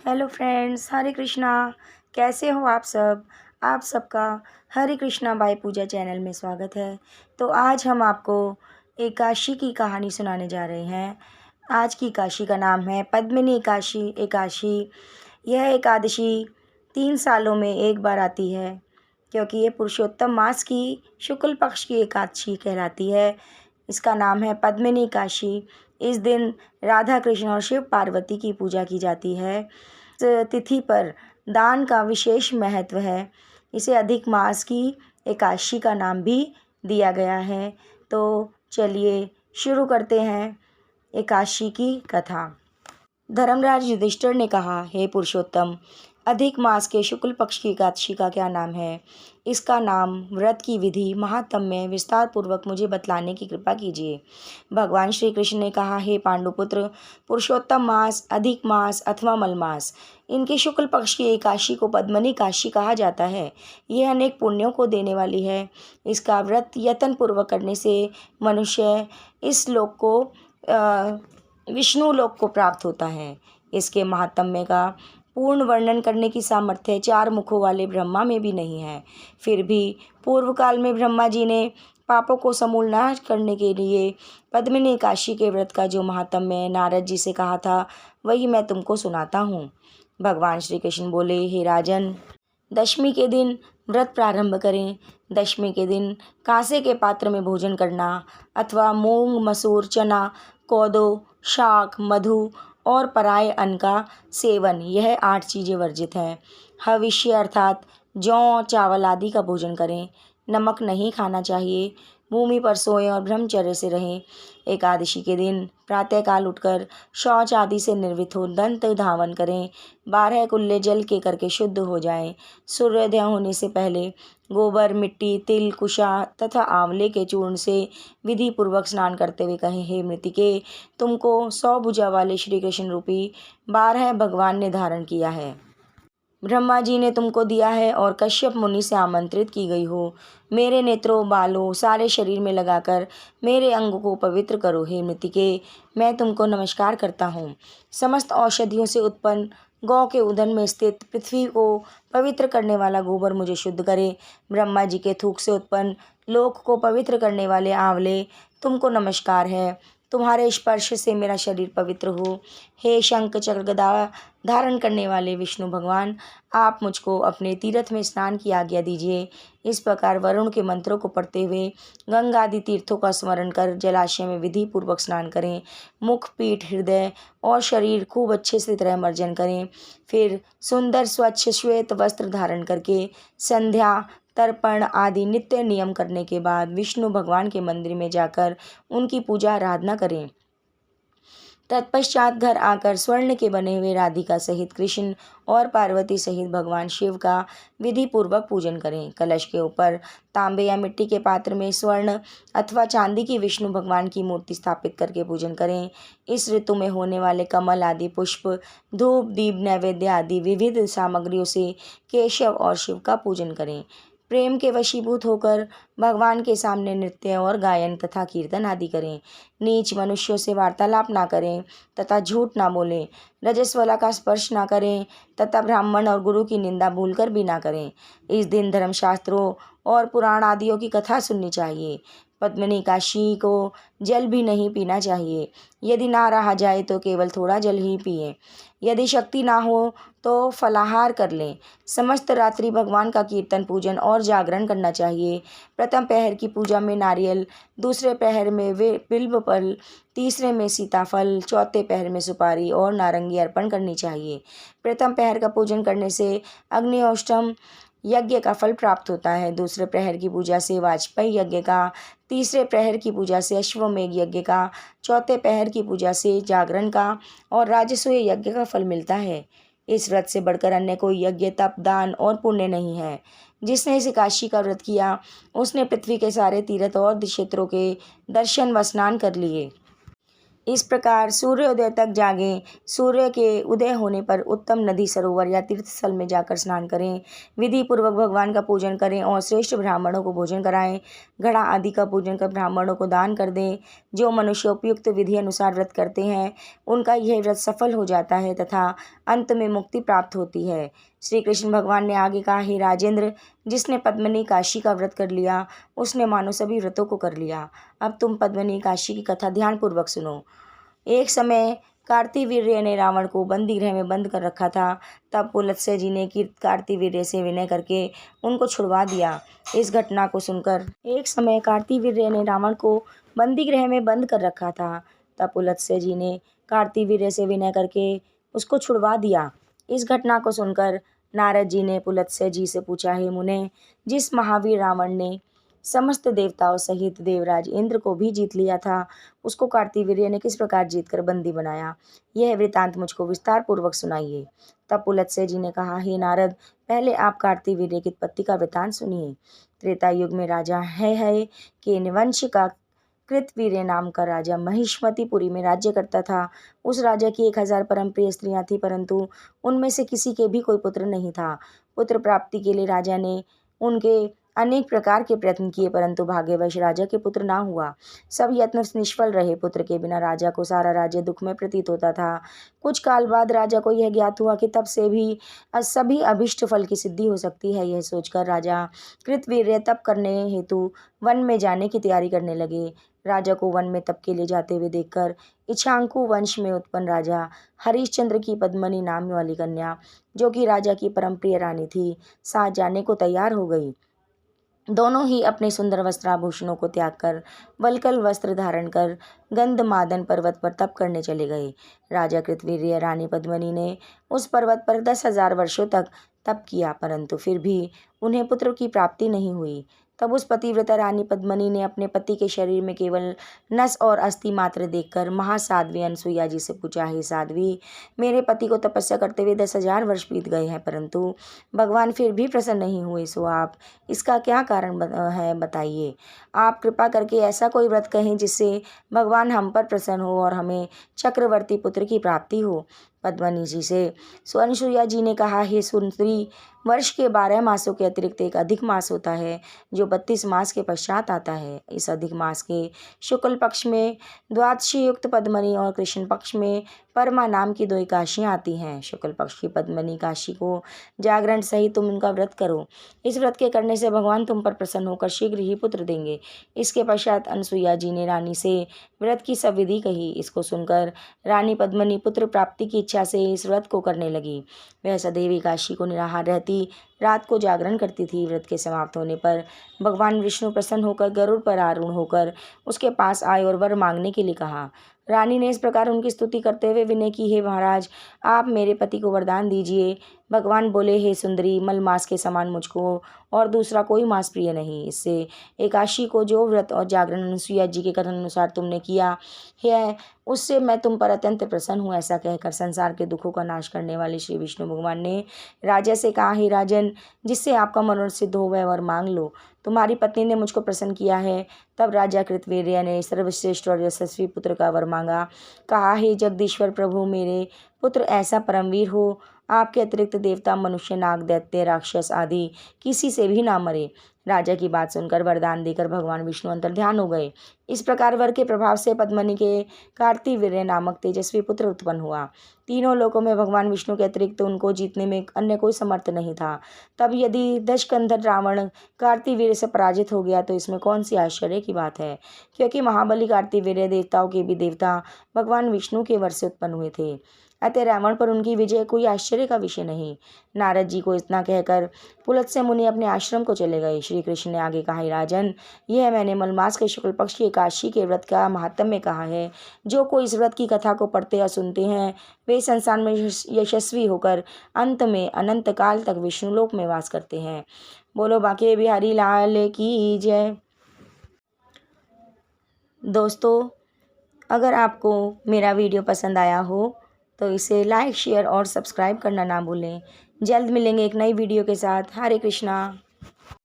Hello friends, हरे कृष्णा। कैसे हो आप सब? आप सबका हरे कृष्णा बाई पूजा चैनल में स्वागत है। तो आज हम आपको एकादशी की कहानी सुनाने जा रहे हैं। आज की एकादशी का नाम है पद्मिनी एकादशी। यह एकादशी 3 सालों में एक बार आती है, क्योंकि ये पुरुषोत्तम मास की शुक्ल पक्ष की एकादशी कहलाती है। इसका नाम है पद्मिनी एकादशी। इस दिन राधा कृष्ण और शिव पार्वती की पूजा की जाती है। इस तिथि पर दान का विशेष महत्व है। इसे अधिक मास की एकादशी का नाम भी दिया गया है। तो चलिए शुरू करते हैं एकादशी की कथा। धर्मराज युधिष्ठिर ने कहा, हे पुरुषोत्तम, अधिक मास के शुक्ल पक्ष की एकादशी का क्या नाम है? इसका नाम, व्रत की विधि, महात्म्य विस्तार पूर्वक मुझे बतलाने की कृपा कीजिए। भगवान श्री कृष्ण ने कहा, हे पांडुपुत्र, पुरुषोत्तम मास, अधिक मास अथवा मलमास, इनके शुक्ल पक्ष की एकादशी को पद्मिनी एकादशी कहा जाता है। यह अनेक पुण्यों को देने वाली है। इसका व्रत यत्न पूर्वक करने से मनुष्य इस लोक को विष्णु लोक को प्राप्त होता है। इसके महात्म्य का पूर्ण वर्णन करने की सामर्थ्य 4 मुखों वाले ब्रह्मा में भी नहीं है। फिर भी पूर्व काल में ब्रह्मा जी ने पापों को समूल नाश करने के लिए पद्मिनी एकादशी के व्रत का जो महात्म्य नारद जी से कहा था, वही मैं तुमको सुनाता हूँ। भगवान श्री कृष्ण बोले, हे राजन, दशमी के दिन व्रत प्रारंभ करें। दशमी के दिन कांसे के पात्र में भोजन करना अथवा मूंग, मसूर, चना, कोदो, शाक, मधु और पराय अन्न का सेवन, यह 8 चीज़ें वर्जित हैं। हविष्य अर्थात जौ, चावल आदि का भोजन करें। नमक नहीं खाना चाहिए। भूमि पर सोएं और ब्रह्मचर्य से रहें। एकादशी के दिन प्रातःकाल उठकर शौच आदि से निर्वित हो दंत धावन करें। 12 कुल्ले जल के करके शुद्ध हो जाएं। सूर्योदय होने से पहले गोबर, मिट्टी, तिल, कुशा तथा आंवले के चूर्ण से विधि पूर्वक स्नान करते हुए कहें, हे मृतिके, तुमको 100 भुजा वाले श्री कृष्ण रूपी 12 भगवान ने धारण किया है। ब्रह्मा जी ने तुमको दिया है और कश्यप मुनि से आमंत्रित की गई हो। मेरे नेत्रों, बालों, सारे शरीर में लगाकर मेरे अंग को पवित्र करो। हे मृतिके, मैं तुमको नमस्कार करता हूँ। समस्त औषधियों से उत्पन्न गौ के उदर में स्थित पृथ्वी को पवित्र करने वाला गोबर मुझे शुद्ध करे। ब्रह्मा जी के थूक से उत्पन्न लोक को पवित्र करने वाले आंवले, तुमको नमस्कार है। तुम्हारे स्पर्श से मेरा शरीर पवित्र हो। हे शंख चक्र गदा धारण करने वाले विष्णु भगवान, आप मुझको अपने तीर्थ में स्नान की आज्ञा दीजिए। इस प्रकार वरुण के मंत्रों को पढ़ते हुए गंगा आदि तीर्थों का स्मरण कर जलाशय में विधि पूर्वक स्नान करें। मुख, पीठ, हृदय और शरीर खूब अच्छे से तरह मर्जन करें। फिर सुंदर स्वच्छ श्वेत वस्त्र धारण करके संध्या, तर्पण आदि नित्य नियम करने के बाद विष्णु भगवान के मंदिर में जाकर उनकी पूजा आराधना करें। तत्पश्चात घर आकर स्वर्ण के बने हुए राधिका सहित कृष्ण और पार्वती सहित भगवान शिव का विधि पूर्वक पूजन करें। कलश के ऊपर तांबे या मिट्टी के पात्र में स्वर्ण अथवा चांदी की विष्णु भगवान की मूर्ति स्थापित करके पूजन करें। इस ऋतु में होने वाले कमल आदि पुष्प, धूप, दीप, नैवेद्य आदि विविध सामग्रियों से केशव और शिव का पूजन करें। प्रेम के वशीभूत होकर भगवान के सामने नृत्य और गायन तथा कीर्तन आदि करें। नीच मनुष्यों से वार्तालाप ना करें तथा झूठ ना बोलें। रजस्वला का स्पर्श ना करें तथा ब्राह्मण और गुरु की निंदा भूलकर भी ना करें। इस दिन धर्मशास्त्रों और पुराण आदियों की कथा सुननी चाहिए। पद्मिनी एकादशी को जल भी नहीं पीना चाहिए। यदि ना रहा जाए तो केवल थोड़ा जल ही पिए। यदि शक्ति ना हो तो फलाहार कर लें। समस्त रात्रि भगवान का कीर्तन, पूजन और जागरण करना चाहिए। प्रथम पहर की पूजा में नारियल, दूसरे पहर में वे बिल्व फल, तीसरे में सीताफल, चौथे पहर में सुपारी और नारंगी अर्पण करनी चाहिए। प्रथम पहर का पूजन करने से अग्निहोष्ट्रम यज्ञ का फल प्राप्त होता है। दूसरे प्रहर की पूजा से वाजपेयी यज्ञ का, तीसरे प्रहर की पूजा से अश्वमेघ यज्ञ का, चौथे पहर की पूजा से जागरण का और राजसूय यज्ञ का फल मिलता है। इस व्रत से बढ़कर अन्य कोई यज्ञ, तप, दान और पुण्य नहीं है। जिसने इस एकादशी का व्रत किया उसने पृथ्वी के सारे तीर्थ और क्षेत्रों के दर्शन व स्नान कर लिए। इस प्रकार सूर्योदय तक जागें। सूर्य के उदय होने पर उत्तम नदी, सरोवर या तीर्थ स्थल में जाकर स्नान करें। विधि पूर्वक भगवान का पूजन करें और श्रेष्ठ ब्राह्मणों को भोजन कराएं। घड़ा आदि का पूजन कर ब्राह्मणों को दान कर दें। जो मनुष्य उपयुक्त विधि अनुसार व्रत करते हैं उनका यह व्रत सफल हो जाता है तथा अंत में मुक्ति प्राप्त होती है। श्री कृष्ण भगवान ने आगे कहा, हे राजेंद्र, जिसने पद्मनी काशी का व्रत कर लिया उसने मानो सभी व्रतों को कर लिया। अब तुम पद्मनी काशी की कथा ध्यानपूर्वक सुनो। एक समय कार्तिवीर्य ने रावण को बंदी गृह में बंद कर रखा था। तब पुलत्स्य जी ने कार्तिवीर्य से विनय करके उनको छुड़वा दिया। इस घटना को सुनकर एक समय कार्तिवीर्य ने रावण को बंदी गृह में बंद कर रखा था। तब पुलत्स्य जी ने कार्तिवीर्य से विनय करके उसको छुड़वा दिया। इस घटना को सुनकर नारद जी ने पुलत्स्य जी से पूछा, हे मुने, जिस महावीर रावण ने समस्त देवताओं सहित देवराज इंद्र को भी जीत लिया था, उसको कार्तिवीर्य ने किस प्रकार जीतकर बंदी बनाया? यह वृतांत मुझको विस्तार पूर्वक सुनाइए। तब पुलत्स्य जी ने कहा, हे नारद, पहले आप कार्तिवीर्य की उत्पत्ति का वृतांत सुनिए। त्रेता युग में राजा है कि वंश का कृतवीर्य नाम का राजा महिष्मतिपुरी में राज्य करता था। उस राजा की 1000 परम प्रिय स्त्रियां थी, परंतु उनमें से किसी के भी कोई पुत्र नहीं था। पुत्र प्राप्ति के लिए राजा ने उनके अनेक प्रकार के प्रयत्न किए, परंतु भाग्यवश राजा के पुत्र ना हुआ। सब यत्न निष्फल रहे। पुत्र के बिना राजा को सारा राज्य दुख में प्रतीत होता था। कुछ काल बाद राजा को यह ज्ञात हुआ कि तब से भी सभी अभिष्ट फल की सिद्धि हो सकती है। यह सोचकर राजा कृतवीर्य तप करने हेतु वन में जाने की तैयारी करने लगे। राजा को वन में तप के लिए जाते हुए देखकर इक्ष्वाकु वंश में उत्पन्न राजा हरिश्चंद्र की पद्मनी नाम वाली कन्या, जो कि राजा की परम प्रिय रानी थी, साथ जाने को तैयार हो गई। दोनों ही अपने सुंदर वस्त्राभूषणों को त्याग कर वल्कल वस्त्र धारण कर गंधमादन पर्वत पर तप करने चले गए। राजा कृतवीर्य रानी पद्मनी ने उस पर्वत पर 10,000 वर्षों तक तप किया, परंतु फिर भी उन्हें पुत्र की प्राप्ति नहीं हुई। तब उस पतिव्रता रानी पद्मनी ने अपने पति के शरीर में केवल नस और अस्थि मात्र देखकर महासाध्वी अनसुईया जी से पूछा, हे साध्वी, मेरे पति को तपस्या करते हुए 10,000 वर्ष बीत गए हैं, परंतु भगवान फिर भी प्रसन्न नहीं हुए, सो आप इसका क्या कारण है बताइए। आप कृपा करके ऐसा कोई व्रत कहें जिससे भगवान हम पर प्रसन्न हो और हमें चक्रवर्ती पुत्र की प्राप्ति हो। पद्मनी जी से अनसुईया जी ने कहा, हे सुंदरी, वर्ष के 12 मासों के अतिरिक्त एक अधिक मास होता है जो 32 मास के पश्चात आता है। इस अधिक मास के शुक्ल पक्ष में द्वादशी युक्त पद्मनी और कृष्ण पक्ष में परमा नाम की 2 एकादशियाँ आती हैं। शुक्ल पक्ष की पद्मनी काशी को जागरण सहित तुम उनका व्रत करो। इस व्रत के करने से भगवान तुम पर प्रसन्न होकर शीघ्र ही पुत्र देंगे। इसके पश्चात अनसुईया जी ने रानी से व्रत की सब विधि कही। इसको सुनकर रानी पद्मनी पुत्र प्राप्ति की इच्छा से इस व्रत को करने लगी। वह सदैव एकादशी को निराहार रहती, रात को जागरण करती थी। व्रत के समाप्त होने पर भगवान विष्णु प्रसन्न होकर गरुड़ पर आरूढ़ होकर उसके पास आए और वर मांगने के लिए कहा। रानी ने इस प्रकार उनकी स्तुति करते हुए विनय की, हे महाराज, आप मेरे पति को वरदान दीजिए। भगवान बोले, हे सुंदरी, मल मास के समान मुझको और दूसरा कोई मास प्रिय नहीं। इससे एकादशी को जो व्रत और जागरण अनसुईया जी के कथन अनुसार तुमने किया है, उससे मैं तुम पर अत्यंत प्रसन्न हूँ। ऐसा कहकर संसार के दुखों का नाश करने वाले श्री विष्णु भगवान ने राजा से कहा, हे राजन, जिससे आपका मनोरथ सिद्ध हो वह वर मांग लो। तुम्हारी पत्नी ने मुझको प्रसन्न किया है। तब राजा कृतवीर्य ने सर्वश्रेष्ठ और यशस्वी पुत्र का वर मांगा। कहा, हे जगदीश्वर प्रभु, मेरे पुत्र ऐसा परमवीर हो, आपके अतिरिक्त देवता, मनुष्य, नाग, दैत्य, राक्षस आदि किसी से भी ना मरे। राजा की बात सुनकर वरदान देकर भगवान विष्णु अंतर्ध्यान हो गए। इस प्रकार वर के प्रभाव से पद्मनी के कार्तिवीर्य नामक तेजस्वी पुत्र उत्पन्न हुआ। तीनों लोकों में भगवान विष्णु के अतिरिक्त उनको जीतने में अन्य कोई समर्थ नहीं था। तब यदि दशकंधर रावण कार्तिवीर्य से पराजित हो गया तो इसमें कौन सी आश्चर्य की बात है, क्योंकि महाबली कार्तिवीर्य देवताओं के भी देवता भगवान विष्णु के वर से उत्पन्न हुए थे। अतः रावण पर उनकी विजय कोई आश्चर्य का विषय नहीं। नारद जी को इतना कहकर पुलत्स्य मुनि अपने आश्रम को चले गए। श्री कृष्ण ने आगे कहा, राजन, यह मैंने मलमास के शुक्ल पक्ष की एकादशी के व्रत का महात्म्य में कहा है। जो कोई इस व्रत की कथा को पढ़ते या सुनते हैं वे संसार में यशस्वी होकर अंत में अनंत काल तक विष्णुलोक में वास करते हैं। बोलो बांके बिहारी लाल की जय। दोस्तों, अगर आपको मेरा वीडियो पसंद आया हो तो इसे लाइक, शेयर और सब्सक्राइब करना ना भूलें। जल्द मिलेंगे एक नई वीडियो के साथ। हरे कृष्णा।